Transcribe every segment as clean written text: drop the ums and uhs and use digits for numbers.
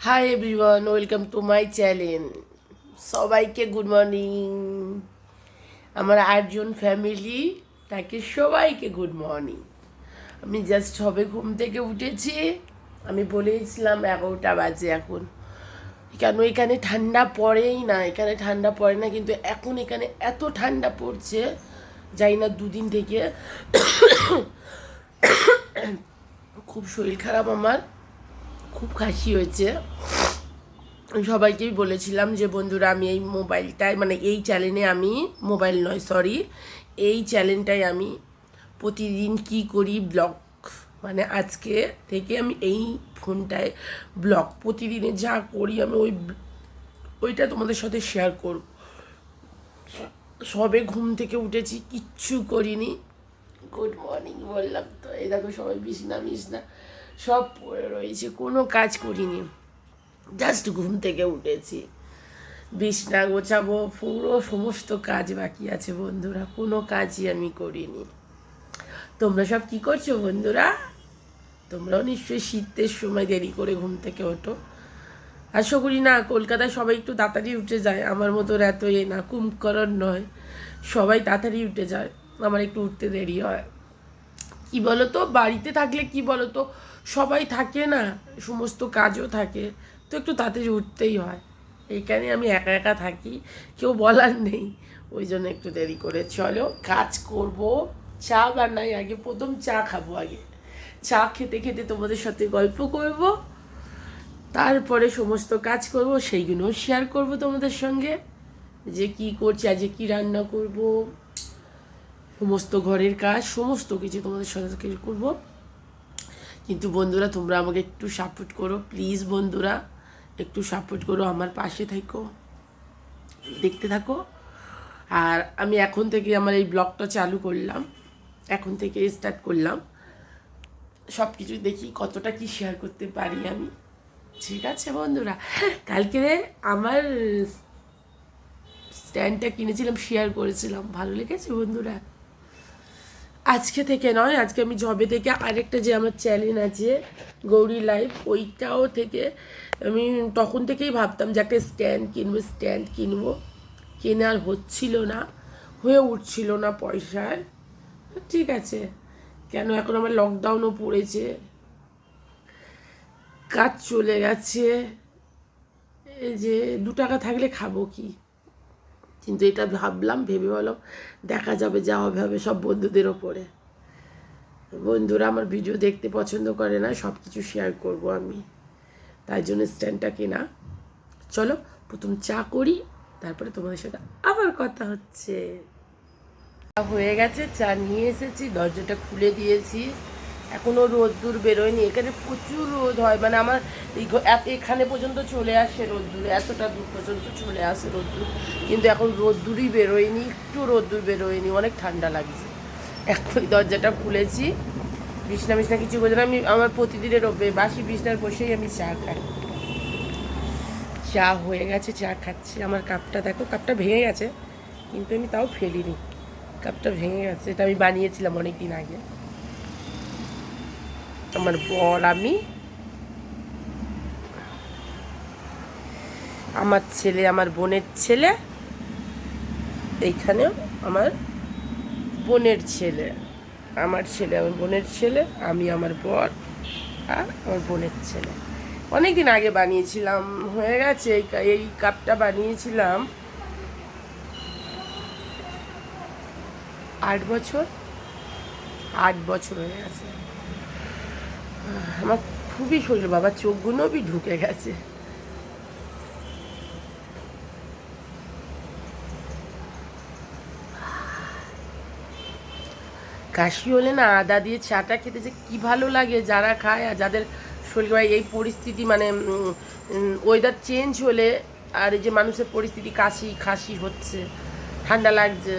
Hi everyone, welcome to my channel. সবাইকে good morning. আমার 8জন family, তাকে সবাইকে গুড মর্নিং। আমি জাস্ট সবে ঘুম থেকে উঠেছি। আমি বলেইছিলাম 11টা বাজে এখন, কেন এখানে ঠান্ডা পড়েই না, এখানে ঠান্ডা পড়ে না, কিন্তু এখন এখানে এত ঠান্ডা পড়ছে, যাই না দুদিন থেকে খুব শরীর খারাপ আমার, খুব কাশি হয়েছে। সবাইকেই বলেছিলাম যে বন্ধুরা, আমি এই মোবাইলটায় মানে এই চ্যানেলে আমি মোবাইল নয় সরি এই চ্যানেলটায় আমি প্রতিদিন কি করি ব্লগ, মানে আজকে থেকে আমি এই ফোনটায় ব্লগ প্রতিদিনে যা করি আমি ওইটা তোমাদের সাথে শেয়ার করব। সবে ঘুম থেকে উঠেছি, কিচ্ছু করিনি। গুড মর্নিং বললাম তো, এই দেখো সবাই বিছনা মিছনা সব পড়ে রয়েছে, কোনো কাজ করিনি, জাস্ট ঘুম থেকে উঠেছি। বিছনা গোছাবো, পুরো সমস্ত কাজ বাকি আছে বন্ধুরা, কোনো কাজই আমি করিনি। তোমরা সব কি করছো বন্ধুরা? তোমরাও নিশ্চয়ই শীতের সময় দেরি করে ঘুম থেকে ওঠো। আশা করি না কলকাতায় সবাই একটু তাড়াতাড়ি উঠে যায়, আমার মতো এত না, কুম্ভকরণ নয়, সবাই তাড়াতাড়ি উঠে যায়, আমার একটু উঠতে দেরি হয়। কি বলতো, বাড়িতে থাকলে কি বলতো, সবাই থাকে না, সমস্ত কাজও থাকে, তো একটু তাড়াতাড়ি উঠতেই হয়। এইখানে আমি একা একা থাকি, কেউ বলার নেই, ওই জন্য একটু দেরি করে। চলো কাজ করব, চা বানাই আগে, প্রথম চা খাবো আগে, চা খেতে খেতে তোমাদের সাথে গল্প করব, তারপরে সমস্ত কাজ করব, সেইগুলোও শেয়ার করব তোমাদের সঙ্গে, যে কি করছি, আজকে কি রান্না করব, সমস্ত ঘরের কাজ সমস্ত কিছু তোমাদের সাথে করবো। কিন্তু বন্ধুরা, তোমরা আমাকে একটু সাপোর্ট করো প্লিজ, বন্ধুরা একটু সাপোর্ট করো, আমার পাশে থাকো, দেখতে থাকো। আর আমি এখন থেকে আমার এই ব্লগটা চালু করলাম, এখন থেকে স্টার্ট করলাম, সব কিছু দেখি কতটা কি শেয়ার করতে পারি আমি। ঠিক আছে বন্ধুরা, কালকে আমার স্ট্যান্ডটা কিনেছিলাম, শেয়ার করেছিলাম, ভালো লেগেছে বন্ধুরা। আজকে থেকে নয়, আজকে আমি জবে থেকে আরেকটা যে আমার চ্যানেল আছে গৌরী লাইফ, ওইটাও থেকে আমি তখন থেকেই ভাবতাম যে একটা স্ট্যান্ড কিনবো, কেনার হচ্ছিল না, হয়ে উঠছিল না পয়সায়। ঠিক আছে, কেন এখন আমার লকডাউনও পড়েছে, কাজ চলে গেছে, এই যে 2 টাকা থাকলে খাবো কি, কিন্তু এটা ভাবলাম, ভেবে বললাম দেখা যাবে, যা হবে হবে, সব বন্ধুদের ওপরে। বন্ধুরা আমার ভিডিও দেখতে পছন্দ করে না, সব কিছু শেয়ার করব আমি, তাই জন্য স্ট্যান্ডটা কেনা। চলো প্রথম চা করি, তারপরে তোমাদের সাথে আবার কথা হচ্ছে। হয়ে গেছে, চা নিয়ে এসেছি, দরজাটা খুলে দিয়েছি, এখনও রোদ্দুর বেরোয়নি, এখানে প্রচুর রোদ হয়, মানে আমার এখানে পর্যন্ত চলে আসে রোদ্দুর, এতটা দূর পর্যন্ত চলে আসে রোদ্দুর, কিন্তু এখন রোদ্দুরই বেরোয়নি, একটু রোদ্দুর বেরোয়নি, অনেক ঠান্ডা লাগছে। এখনই দরজাটা খুলেছি, বিছনা মিছনা কিছু বোঝে না, আমি আমার প্রতিদিনের বাসি বিছনার বসেই আমি চা খাই। চা হয়ে গেছে, চা খাচ্ছি, আমার কাপটা দেখো, কাপটা ভেঙে গেছে, কিন্তু আমি তাও ফেলিনি, কাপটা ভেঙে গেছে, এটা আমি বানিয়েছিলাম অনেক দিন আগে। আমার বর, আমি, আমার ছেলে, আমার বোনের ছেলে, এইখানেও আমার বোনের ছেলে, আমার ছেলে, আমার বোনের ছেলে, আমি, আমার বর আর আমার বোনের ছেলে। অনেক দিন আগে বানিয়েছিলাম, হয়ে গেছে, এই কাপটা বানিয়েছিলাম 8 বছর, 8 বছর হয়ে গেছে। আমার খুবই শরীর বাবা, চোখগুলো ঢুকে গেছে। কাশি হলে না আদা দিয়ে চাটা খেতে যে কী ভালো লাগে, যারা খায় আর যাদের শরীর এই পরিস্থিতি, মানে ওয়েদার চেঞ্জ হলে, আর এই যে মানুষের পরিস্থিতি কাশি খাসি হচ্ছে, ঠান্ডা লাগছে,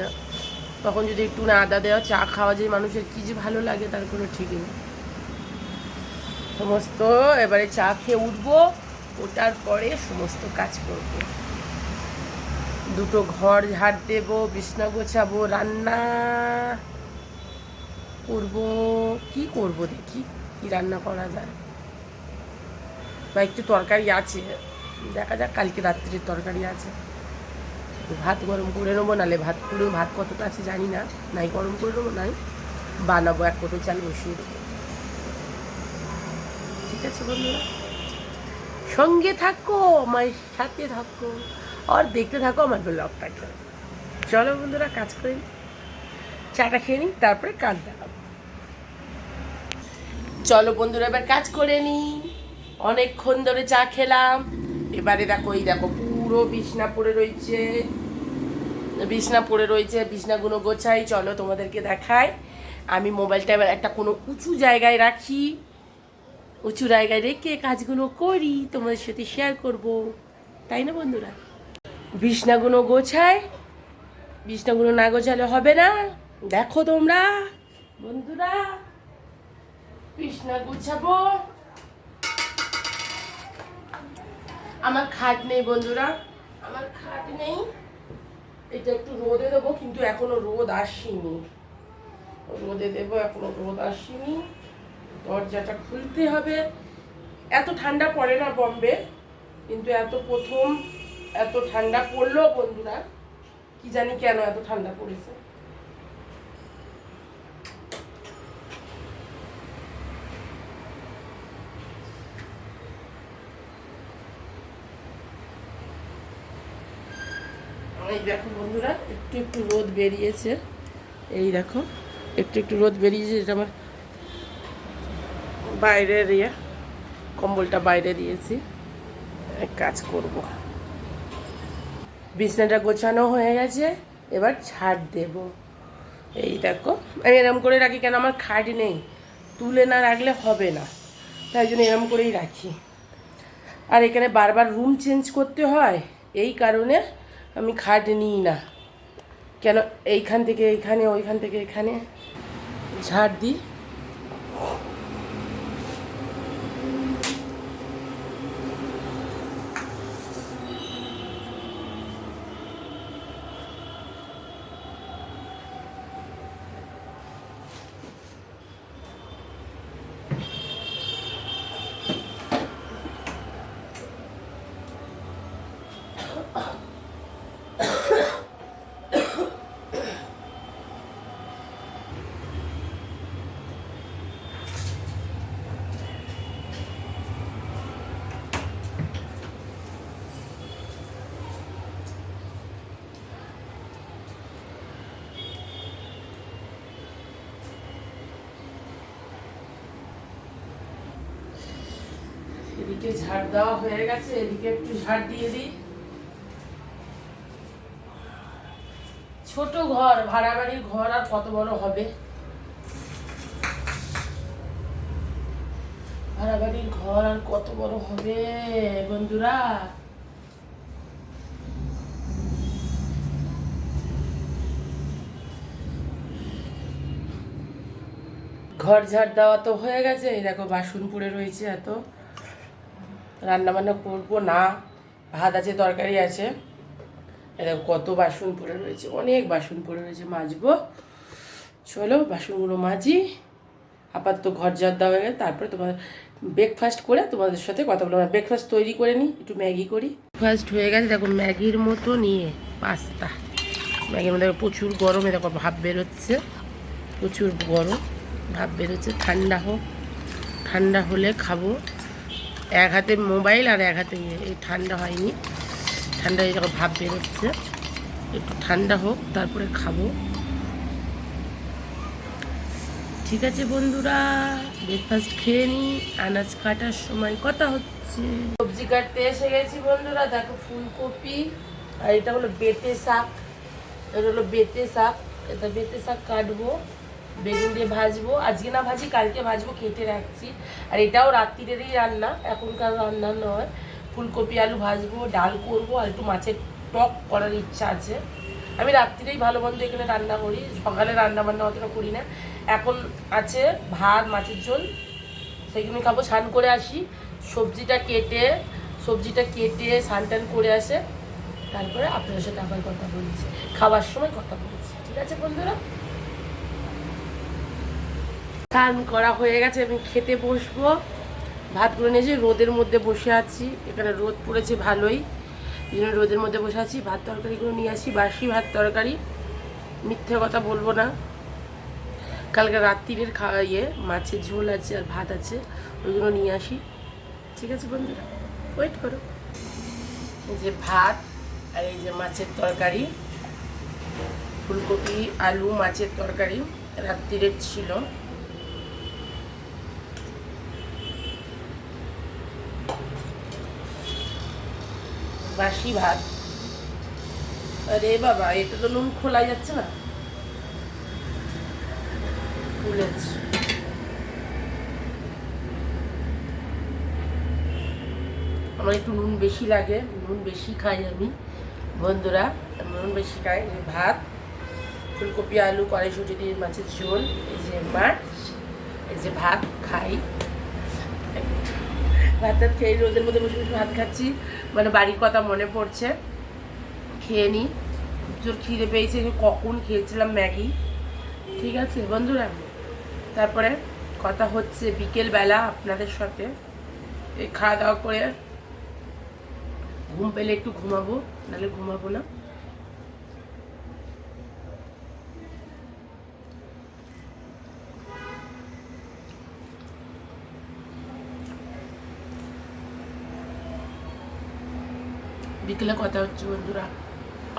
তখন যদি একটু না আদা দেওয়া চা খাওয়া যায়, মানুষের কী যে ভালো লাগে তার কোনো ঠিক নেই। সমস্ত এবারে চা খেয়ে উঠবো, ওঠার পরে সমস্ত কাজ করব, 2টো ঘর ঝাড় দেবো, বিছনা গোছাবো, রান্না করব, কি করব দেখি কি রান্না করা যায়। বা একটু তরকারি আছে, দেখা যাক, কালকে রাত্রির তরকারি আছে। ভাত গরম করে নেবো, নাহলে ভাত কতটা আছে জানি না, নাই গরম করে নেবো, নাই বানাবো, 1 কোটো চাল বসিয়ে দেবো। ঠিক আছে বন্ধুরা, সঙ্গে থাকো, আমার সাথে থাকো, আর দেখতে থাকো আমার ব্লগটাকে। চলো বন্ধুরা, কাজ করে নিই, চাটা খেয়ে নিই, তারপরে কাজ দেখাবো। চলো বন্ধুরা, এবার কাজ করে নিই। অনেকক্ষণ ধরে চা খেলাম। এবারে দেখো, এই দেখো পুরো বিছনা পড়ে রয়েছে, বিছনাগুলো গোছাই। চলো তোমাদেরকে দেখাই। আমি মোবাইলটা এবার একটা কোনো উঁচু জায়গায় রাখি, উঁচু জায়গায় রেখে কাজগুলো করি, তোমাদের সাথে শেয়ার করব, তাই না বন্ধুরা? বিছনাগুলো গোছাই, বিছনাগুলো না গোছালে হবে না। দেখো তোমরা বন্ধুরা, বিছনা গোছাবো। আমার খাট নেই বন্ধুরা, আমার খাট নেই। এটা একটু রোদে দেবো, কিন্তু এখনো রোদ আসেনি। রোদে দেবো, এখনো রোদ আসেনি। দরজাটা খুলতে হবে। এত ঠান্ডা পড়ে না বম্বে, কিন্তু প্রথম এত ঠান্ডা পড়লো বন্ধুরা, কি জানি কেন এত ঠান্ডা পড়েছে। এই দেখো বন্ধুরা, একটু রোদ বেরিয়েছে, এই দেখো একটু রোদ বেরিয়েছে। এটা আমার বাইরের কম্বলটা বাইরে দিয়েছি, কাজ করব। বিছনাটা গোছানো হয়ে গেছে, এবার ঝাড় দেব। এই দেখো, আমি এরম করে রাখি, কেন আমার খাট নেই, তুলে না রাখলে হবে না, তাই জন্য এরম করেই রাখি। আর এখানে বারবার রুম চেঞ্জ করতে হয়, এই কারণে আমি খাট নিই না। কেন এইখান থেকে এইখানে, ওইখান থেকে এখানে ঝাড় দিই। এদিকে ঝাড় দেওয়া হয়ে গেছে, এদিকে একটু ঝাড় দিয়ে দিই। ছোট ঘর, ভাড়া বাড়ির ঘর আর কত বড় হবে, ভাড়া বাড়ির ঘর আর কত বড় হবে বন্ধুরা। ঘর ঝাড় দেওয়া তো হয়ে গেছে, এই দেখো বাসন পড়ে রয়েছে এত, রান্না বান্না করবো না, ভাত আছে, তরকারি আছে, এই দেখো কত বাসন পড়ে রয়েছে, অনেক বাসন পড়ে রয়েছে, মাজবো। চলো বাসনগুলো মাজি, আপাতত ঘর ঝাড় দেওয়া হয়ে গেছে, তারপরে তোমাদের ব্রেকফাস্ট করে তোমাদের সাথে কথা বলবো। ব্রেকফাস্ট তৈরি করে নিই, একটু ম্যাগি করি। ব্রেকফাস্ট হয়ে গেছে, দেখো ম্যাগির মতো নিয়ে পাস্তা, ম্যাগির মধ্যে প্রচুর গরমে দেখো ভাপ বেরোচ্ছে, প্রচুর গরম ভাপ বেরোচ্ছে। ঠান্ডা হোক, ঠান্ডা হলে খাবো। এক হাতে মোবাইল আর এক হাতে এই ঠান্ডা হয়নি, ঠান্ডা হয়ে যখন ভাপ বেরোচ্ছে, একটু ঠান্ডা হোক তারপরে খাবো। ঠিক আছে বন্ধুরা, ব্রেকফাস্ট খেয়ে নিই, আনাজ কাটার সময় কথা হচ্ছে। সবজি কাটতে এসে গেছি বন্ধুরা, দেখো ফুলকপি, আর এটা হলো বেতে শাক, এটা হলো বেতে শাক, এটা বেতে শাক কাটবো, বেগুন দিয়ে ভাজবো, আজকে না ভাজি কালকে ভাজবো, কেটে রাখছি। আর এটাও রাত্রিরেরই রান্না, এখনকার রান্না নয়। ফুলকপি আলু ভাজবো, ডাল করবো, আর একটু মাছের টক করার ইচ্ছা আছে। আমি রাত্রিরেই ভালো মন্দ এখানে রান্না করি, সকালে রান্না বান্না অতটা করি না। এখন আছে ভাত, মাছের ঝোল, সেগুলো খাবো। স্নান করে আসি, সবজিটা কেটে স্নান টান করে আসে, তারপরে আপনাদের সাথে আবার কথা বলছি, খাবার সময় কথা বলছি। ঠিক আছে বন্ধুরা, স্নান করা হয়ে গেছে, আমি খেতে বসবো। ভাতগুলো নিয়েছি, রোদের মধ্যে বসে আছি, এখানে রোদ পড়েছে ভালোই, এই জন্য রোদের মধ্যে বসে আছি। ভাত তরকারিগুলো নিয়ে আসি, বাসি ভাত তরকারি, মিথ্যে কথা বলবো না। কালকে রাত্রিরের মাছের ঝোল আছে আর ভাত আছে, ওইগুলো নিয়ে আসি। ঠিক আছে বন্ধুরা, ওয়েট করো। এই যে ভাত আর এই যে মাছের তরকারি, ফুলকপি আলু মাছের তরকারি রাত্রিরের ছিল। বাসি ভাত। আরে বাবা, এটা তো নুন খোলা যাচ্ছে না, ফুলেছে। আমার একটু নুন বেশি লাগে, নুন বেশি খাই আমি বন্ধুরা, নুন বেশি খাই। ভাত, ফুলকপি আলু কড়াইশুঁটি দিয়ে মাছের ঝোল, এই যে মাছ, এই যে ভাত খাই। ভাত টাত খেয়ে রোদের মধ্যে বসে বসে ভাত খাচ্ছি, মানে বাড়ির কথা মনে পড়ছে। খেয়ে নিই, জোর খিদে পেয়েছে, কখন খেয়েছিলাম ম্যাগি। ঠিক আছে বন্ধুরা, তারপরে কথা হচ্ছে বিকেলবেলা আপনাদের সাথে। এই খাওয়া দাওয়া করে ঘুম পেলে একটু ঘুমাবো, নাহলে ঘুমাবো না। বিকেলে কথা হচ্ছে বন্ধুরা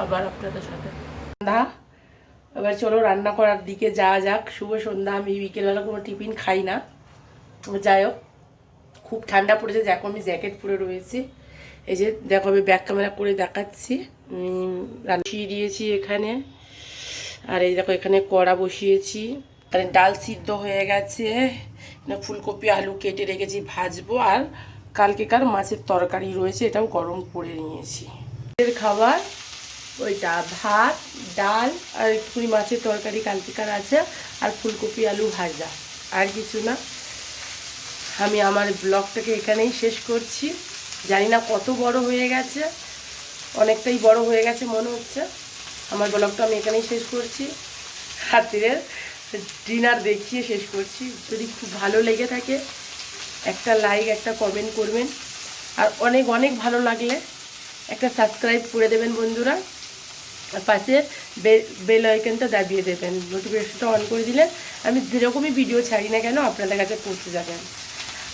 আবার আপনাদের সাথে। সন্ধ্যা, এবার চলো রান্না করার দিকে যাওয়া যাক। শুভ সন্ধ্যা। আমি বিকেলবেলা কোনো টিফিন খাই না, যাই হোক খুব ঠান্ডা পড়েছে, দেখো আমি জ্যাকেট পরে রয়েছি। এই যে দেখো আমি ব্যাক ক্যামেরা করে দেখাচ্ছি। রান্না দিয়েছি এখানে, আর এই দেখো এখানে কড়া বসিয়েছি, আর ডাল সিদ্ধ হয়ে গেছে, ফুলকপি আলু কেটে রেখেছি ভাজবো, আর কালকেকার মাছের তরকারি রয়েছে, এটাও গরম করে নিয়েছি। খাবার ওইটা ভাত ডাল আর একটুখানি মাছের তরকারি কালকেকার আছে, আর ফুলকপি আলু ভাজা, আর কিছু না। আমি আমার ব্লগটাকে এখানেই শেষ করছি। জানি না কত বড় হয়ে গেছে, অনেকটাই বড় হয়ে গেছে মনে হচ্ছে। আমার ব্লগটা আমি এখানেই শেষ করছি, রাত্রিরের ডিনার দেখিয়ে শেষ করছি। যদি খুব ভালো লেগে থাকে একটা লাইক একটা কমেন্ট করবেন, আর অনেক অনেক ভালো লাগলে একটা সাবস্ক্রাইব করে দেবেন বন্ধুরা, আর পাশে বেল আইকনটা দাবিয়ে দেবেন, নোটিফিকেশনটা অন করে দিলে আমি যেরকমই ভিডিও ছাড়ি না কেন আপনাদের কাছে পৌঁছে যাবেন।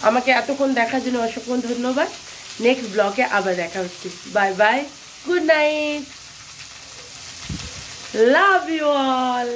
আমাকে এতক্ষণ দেখার জন্য অসংখ্য ধন্যবাদ। নেক্সট ব্লগে আবার দেখা হচ্ছে। Bye bye, good night, love you all.